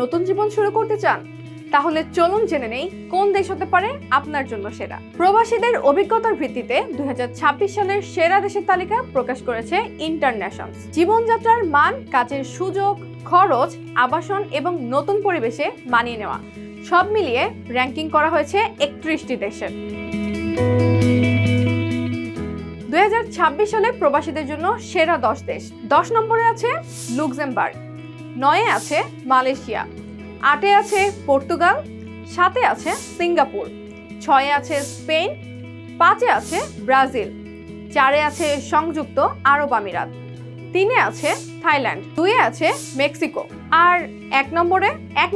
নতুন জীবন শুরু করতে চান? তাহলে চলুন জেনে নেই কোন দেশ হতে পারে আপনার জন্য সেরা। প্রবাসীদের অভিজ্ঞতার ভিত্তিতে 2026 সালের সেরা দেশের তালিকা প্রকাশ করেছে ইন্টারন্যাশনস। জীবনযাত্রার মান, কাজের সুযোগ, খরচ, আবাসন এবং নতুন পরিবেশে মানিয়ে নেওয়া সব মিলিয়ে র্যাঙ্কিং করা হয়েছে 31টি দেশের। 2026 সালে প্রবাসীদের জন্য সেরা 10 দেশ। 10 নম্বরে আছে লুক্সেমবার্গ, 9-এ আছে মালয়েশিয়া, 8-এ আছে পর্তুগাল, 7-এ আছে সিঙ্গাপুর, 6-এ আছে স্পেন, 5-এ আছে ব্রাজিল, 4-এ আছে সংযুক্ত আরব আমিরাত, 3-এ আছে থাইল্যান্ড, 2-এ আছে মেক্সিকো, আর 1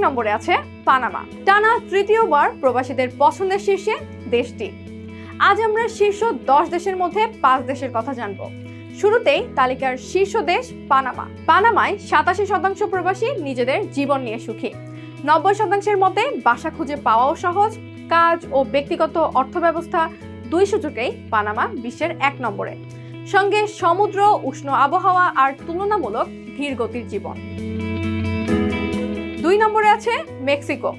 নম্বরে আছে পানামা। টানা তৃতীয়বার প্রবাসীদের পছন্দের শীর্ষে দেশটি। আজ আমরা শীর্ষ 10 দেশের মধ্যে 5 দেশের কথা জানব। শুরুতেই তালিকার শীর্ষ দেশ পানামা। পানামায় 87% প্রবাসী নিজেদের জীবন নিয়ে সুখী। 90% মতে বাসা খুঁজে পাওয়াও সহজ। কাজ ও ব্যক্তিগত অর্থব্যবস্থা 2 সূচকেই পানামা বিশ্বের 1 নম্বরে। সঙ্গে সমুদ্র, উষ্ণ আবহাওয়া আর তুলনামূলক ধীর গতির জীবন। 2 নম্বরে আছে মেক্সিকো।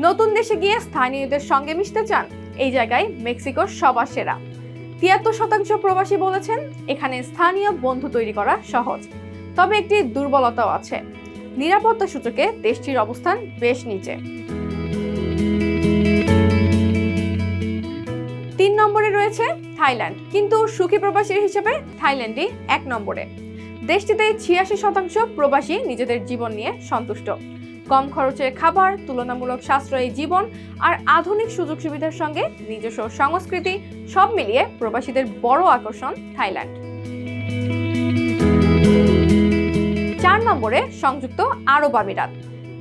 নতুন দেশে গিয়ে স্থানীয়দের সঙ্গে মিশতে চান? এই জায়গায় মেক্সিকো সবার সেরা। 73% প্রবাসী বলেছেন এখানে স্থানীয় বন্ধু তৈরি করা সহজ। তবে একটি দুর্বলতাও আছে, নিরাপত্তা সূচকে দেশটির অবস্থান বেশ নিচে। 3 নম্বরে রয়েছে থাইল্যান্ড, কিন্তু সুখী প্রবাসীর হিসেবে থাইল্যান্ডই 1 নম্বরে। দেশটিতে 86% প্রবাসী নিজেদের জীবন নিয়ে সন্তুষ্ট। কম খরচে খাবার, তুলনামূলক সাশ্রয়ী জীবন আর আধুনিক সুযোগ সুবিধার সঙ্গে নিজস্ব সংস্কৃতি সব মিলিয়ে প্রবাসীদের বড় আকর্ষণ থাইল্যান্ড। 4 নম্বরে সংযুক্ত আরব আমিরাত।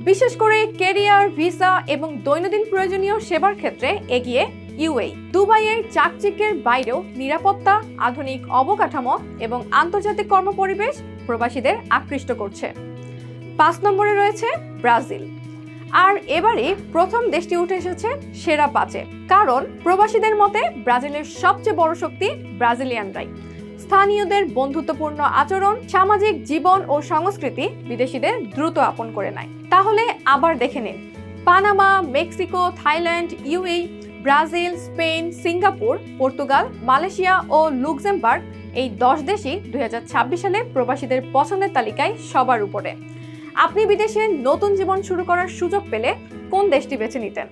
বিশেষ করে ক্যারিয়ার, ভিসা এবং দৈনন্দিন প্রয়োজনীয় সেবার ক্ষেত্রে এগিয়ে ইউএই। দুবাইয়ের চাকচিক্যের বাইরেও নিরাপত্তা, আধুনিক অবকাঠামো এবং আন্তর্জাতিক কর্মপরিবেশ প্রবাসীদের আকৃষ্ট করছে। 5 নম্বরে রয়েছে ব্রাজিল। আর এবারে প্রথম দেশটি উঠে এসেছে সেরা 5-এ, কারণ প্রবাসীদের মতে ব্রাজিলের সবচেয়ে বড় শক্তি ব্রাজিলিয়ানরাই। স্থানীয়দের বন্ধুত্বপূর্ণ আচরণ, সামাজিক জীবন ও সংস্কৃতি বিদেশিদের দ্রুত আপন করে নেয়। তাহলে আবার দেখে নিন, Panama, Mexico, Thailand, UAE, Brazil, Spain, Singapore, Portugal, Malaysia ও লুক্সেমবার্গ এই 10 দেশই 2026 সালে প্রবাসীদের পছন্দের তালিকায় সবার উপরে। আপনি বিদেশে নতুন জীবন শুরু করার সুযোগ পেলে কোন দেশটি বেছে নিতেন?